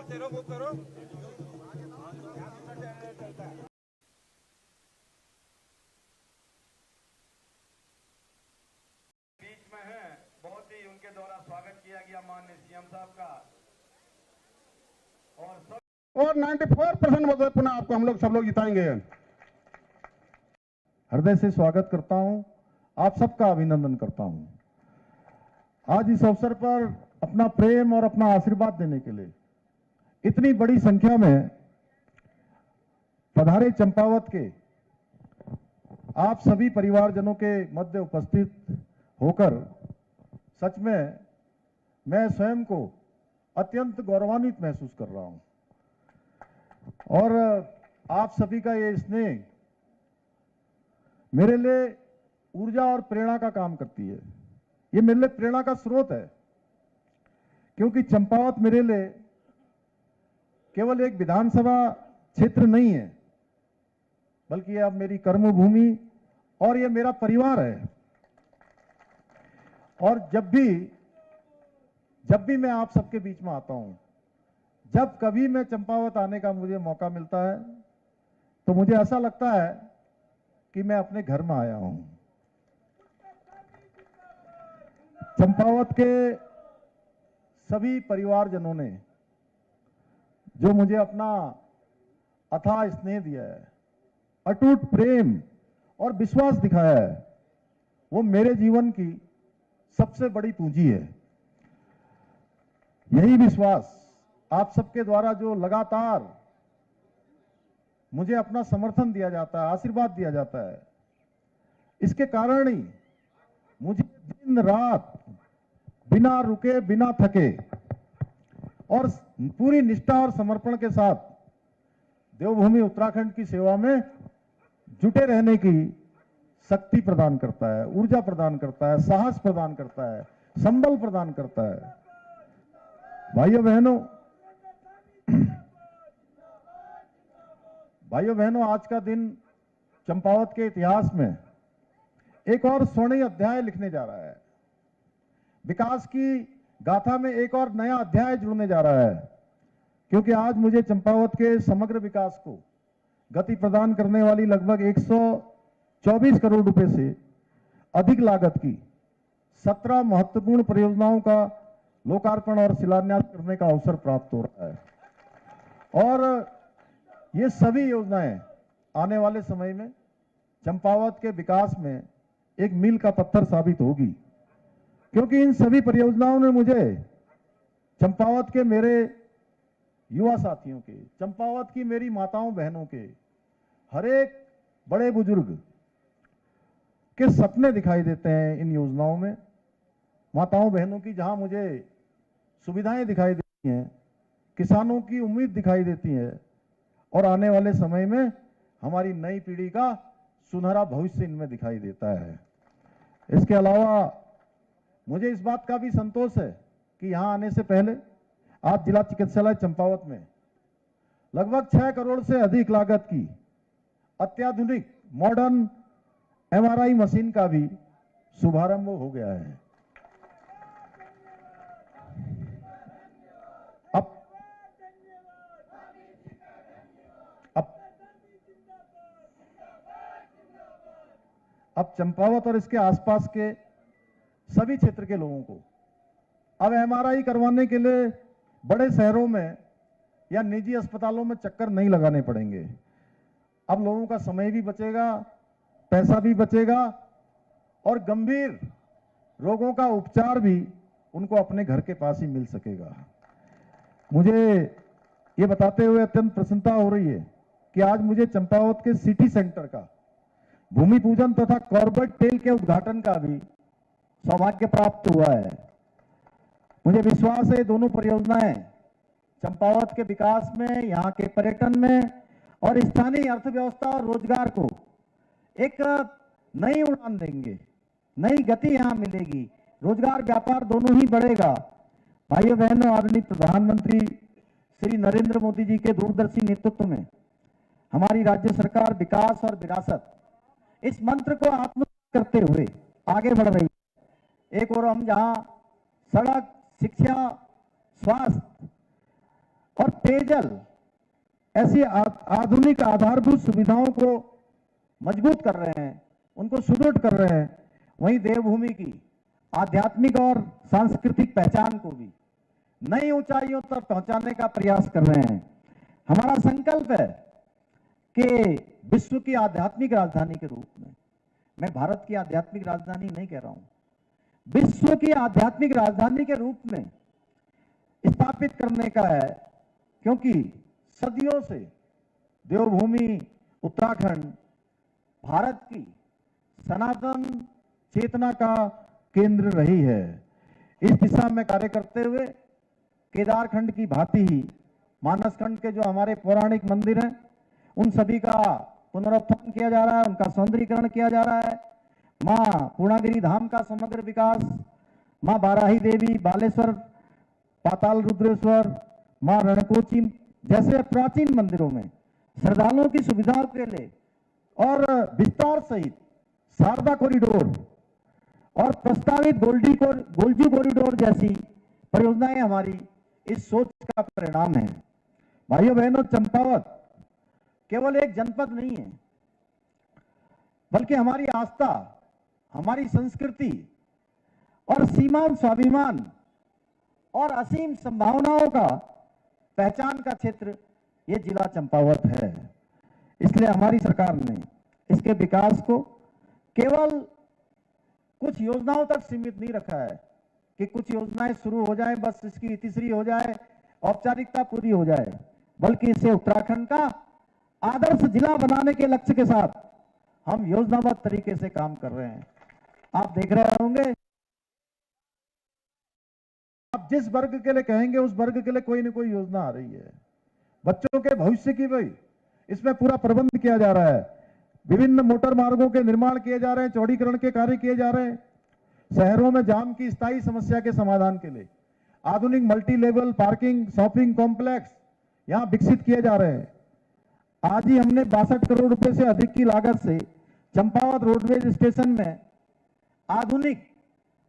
बीच में है, बहुत ही उनके द्वारा स्वागत किया गया माननीय सीएम साहब का। और 94% वोट पुनः आपको हम लोग सब लोग जिताएंगे। हृदय से स्वागत करता हूं, आप सबका अभिनंदन करता हूं। आज इस अवसर पर अपना प्रेम और अपना आशीर्वाद देने के लिए इतनी बड़ी संख्या में पधारे चंपावत के आप सभी परिवारजनों के मध्य उपस्थित होकर सच में मैं स्वयं को अत्यंत गौरवान्वित महसूस कर रहा हूं। और आप सभी का ये स्नेह मेरे लिए ऊर्जा और प्रेरणा का काम करती है। ये मेरे लिए प्रेरणा का स्रोत है, क्योंकि चंपावत मेरे लिए केवल एक विधानसभा क्षेत्र नहीं है, बल्कि अब मेरी कर्मभूमि और ये मेरा परिवार है। और जब भी मैं आप सबके बीच में आता हूं, जब कभी मैं चंपावत आने का मुझे मौका मिलता है, तो मुझे ऐसा लगता है कि मैं अपने घर में आया हूं। चंपावत के सभी परिवारजनों ने जो मुझे अपना अथाह स्नेह दिया है, अटूट प्रेम और विश्वास दिखाया है, वो मेरे जीवन की सबसे बड़ी पूंजी है। यही विश्वास आप सबके द्वारा जो लगातार मुझे अपना समर्थन दिया जाता है, आशीर्वाद दिया जाता है, इसके कारण ही मुझे दिन रात बिना रुके बिना थके और पूरी निष्ठा और समर्पण के साथ देवभूमि उत्तराखंड की सेवा में जुटे रहने की शक्ति प्रदान करता है, ऊर्जा प्रदान करता है, साहस प्रदान करता है, संबल प्रदान करता है। भाइयों बहनों, आज का दिन चंपावत के इतिहास में एक और स्वर्णिम अध्याय लिखने जा रहा है। विकास की गाथा में एक और नया अध्याय जुड़ने जा रहा है, क्योंकि आज मुझे चंपावत के समग्र विकास को गति प्रदान करने वाली लगभग 124 करोड़ रुपए से अधिक लागत की 17 महत्वपूर्ण परियोजनाओं का लोकार्पण और शिलान्यास करने का अवसर प्राप्त हो रहा है। और ये सभी योजनाएं आने वाले समय में चंपावत के विकास में एक मील का पत्थर साबित होगी, क्योंकि इन सभी परियोजनाओं ने मुझे चंपावत के मेरे युवा साथियों के, चंपावत की मेरी माताओं बहनों के, हर एक बड़े बुजुर्ग के सपने दिखाई देते हैं इन योजनाओं में। माताओं बहनों की जहां मुझे सुविधाएं दिखाई देती हैं, किसानों की उम्मीद दिखाई देती है, और आने वाले समय में हमारी नई पीढ़ी का सुनहरा भविष्य इनमें दिखाई देता है। इसके अलावा मुझे इस बात का भी संतोष है कि यहां आने से पहले आज जिला चिकित्सालय चंपावत में लगभग 6 करोड़ से अधिक लागत की अत्याधुनिक मॉडर्न एमआरआई मशीन का भी शुभारंभ हो गया है। अब चंपावत और इसके आसपास के सभी क्षेत्र के लोगों को अब एमआरआई करवाने के लिए बड़े शहरों में या निजी अस्पतालों में चक्कर नहीं लगाने पड़ेंगे। अब लोगों का समय भी बचेगा, पैसा भी बचेगा, और गंभीर रोगों का उपचार भी उनको अपने घर के पास ही मिल सकेगा। मुझे ये बताते हुए अत्यंत प्रसन्नता हो रही है कि आज मुझे चंपावत के सिटी सेंटर का भूमि पूजन तथा कॉर्बेट टेल के उद्घाटन का भी सौभाग्य प्राप्त हुआ है। मुझे विश्वास है दोनों परियोजनाएं चंपावत के विकास में, यहाँ के पर्यटन में और स्थानीय अर्थव्यवस्था और रोजगार को एक नई उड़ान देंगे, नई गति यहाँ मिलेगी, रोजगार व्यापार दोनों ही बढ़ेगा। भाइयों बहनों, आदरणीय प्रधानमंत्री श्री नरेंद्र मोदी जी के दूरदर्शी नेतृत्व में हमारी राज्य सरकार विकास और विरासत इस मंत्र को आत्मसात करते हुए आगे बढ़ रही है। एक और हम जहां सड़क, शिक्षा, स्वास्थ्य और पेयजल ऐसी आधुनिक आधारभूत सुविधाओं को मजबूत कर रहे हैं, उनको सुदृढ़ कर रहे हैं, वहीं देवभूमि की आध्यात्मिक और सांस्कृतिक पहचान को भी नई ऊंचाइयों तक पहुंचाने का प्रयास कर रहे हैं। हमारा संकल्प है कि विश्व की आध्यात्मिक राजधानी के रूप में, मैं भारत की आध्यात्मिक राजधानी नहीं कह रहा हूं, विश्व की आध्यात्मिक राजधानी के रूप में स्थापित करने का है, क्योंकि सदियों से देवभूमि उत्तराखंड भारत की सनातन चेतना का केंद्र रही है। इस दिशा में कार्य करते हुए केदारखंड की भांति ही मानसखंड के जो हमारे पौराणिक मंदिर हैं, उन सभी का पुनरुत्थान किया जा रहा है, उनका सौंदर्यीकरण किया जा रहा है। मां पूर्णागिरि धाम का समग्र विकास, मां बाराही देवी, बालेश्वर, पाताल रुद्रेश्वर, मां रणकोची जैसे प्राचीन मंदिरों में श्रद्धालुओं की सुविधाओं के लिए और विस्तार सहित शारदा कॉरिडोर और प्रस्तावित गोल्जू कॉरिडोर जैसी परियोजनाएं हमारी इस सोच का परिणाम है। भाइयों बहनों, चंपावत केवल एक जनपद नहीं है, बल्कि हमारी आस्था, हमारी संस्कृति और सीमांत स्वाभिमान और असीम संभावनाओं का पहचान का क्षेत्र ये जिला चंपावत है। इसलिए हमारी सरकार ने इसके विकास को केवल कुछ योजनाओं तक सीमित नहीं रखा है कि कुछ योजनाएं शुरू हो जाए, बस इसकी तीसरी हो जाए, औपचारिकता पूरी हो जाए, बल्कि इसे उत्तराखंड का आदर्श जिला बनाने के लक्ष्य के साथ हम योजनाबद्ध तरीके से काम कर रहे हैं। आप देख रहे होंगे, आप जिस वर्ग के लिए कहेंगे उस वर्ग के लिए कोई न कोई योजना आ रही है। बच्चों के भविष्य की भी इसमें पूरा प्रबंध किया जा रहा है। विभिन्न मोटर मार्गों के निर्माण किए जा रहे हैं, चौड़ीकरण के कार्य किए जा रहे हैं। शहरों में जाम की स्थायी समस्या के समाधान के लिए आधुनिक multi level parking shopping complex यहां विकसित किए जा रहे हैं। आज ही हमने 62 करोड़ रुपए से अधिक की लागत से चंपावत रोडवेज स्टेशन में आधुनिक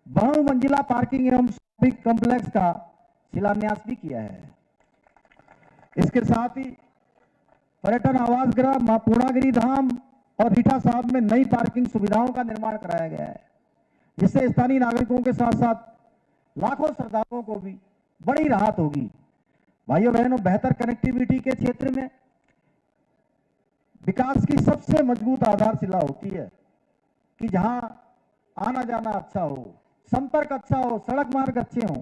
बहुमंजिला पार्किंग एवं शॉपिंग कॉम्प्लेक्स का शिलान्यास भी किया है। इसके साथ ही पर्यटन आवास गृह, मां पूर्णागिरि धाम और रीठा साहब में नई पार्किंग सुविधाओं का निर्माण कराया गया है, जिससे स्थानीय नागरिकों के साथ साथ लाखों श्रद्धालुओं को भी बड़ी राहत होगी। भाइयों बहनों, बेहतर कनेक्टिविटी के क्षेत्र में विकास की सबसे मजबूत आधारशिला होती है कि जहां आना जाना अच्छा हो, संपर्क अच्छा हो, सड़क मार्ग अच्छे हों।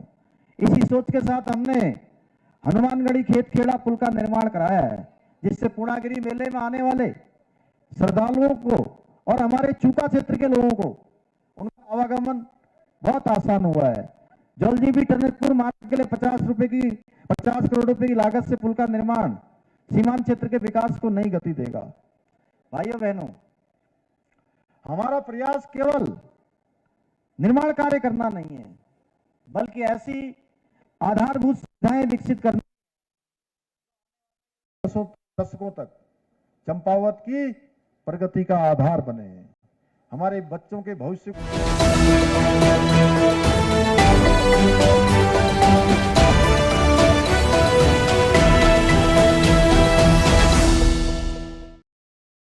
इसी सोच के साथ हमने हनुमानगढ़ी खेत खेड़ा पुल का निर्माण कराया है, जिससे पूर्णागिरि मेले में आने वाले श्रद्धालुओं को और हमारे चूका क्षेत्र के लोगों को उनका आवागमन बहुत आसान हुआ है। जलजीबी टनकपुर मार्ग के लिए 50 करोड़ रुपए की लागत से पुल का निर्माण सीमांत क्षेत्र के विकास को नई गति देगा। भाइयों बहनों, हमारा प्रयास केवल निर्माण कार्य करना नहीं है, बल्कि ऐसी आधारभूत सुविधाएं विकसित करना दशकों तक चंपावत की प्रगति का आधार बने, हमारे बच्चों के भविष्य को